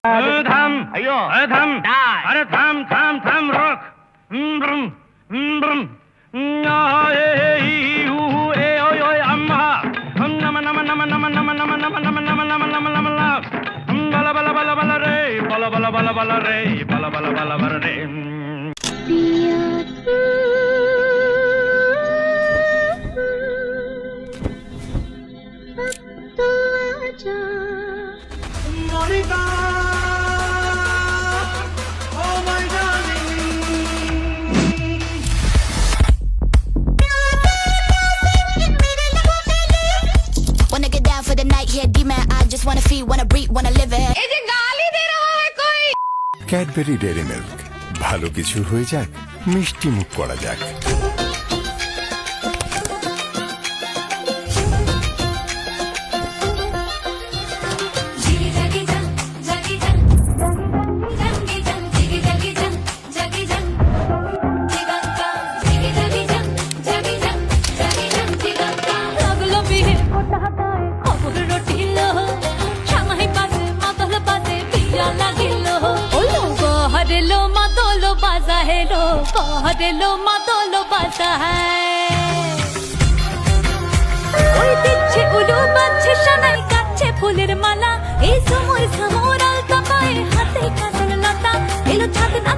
থাম अयो থাম die. আরে থাম থাম থাম রক ব্রুম ব্রুম ওই ওই আম্মা নম নম নম নম নম নম নম নম নম নম নম নম বলা বলা বলা বলা রে বলা বলা বলা বলা রে বলা বলা বলা বলা রে Monica, oh my darling. Wanna get down for the night, yeah, D-man. I just wanna feel, wanna breathe, wanna live it. Cadbury dairy milk, ভালো কিছু হয়ে যাক, মিষ্টি মুখ করা যাক। হেলো মাদলো বাজা ওই দিচ্ছে উলু বাজছে সানাই কাচ্ছে ফুলের মালা এই সময় সামোরাল কাপায় হাতে কাজল লতা এলো ছাদ না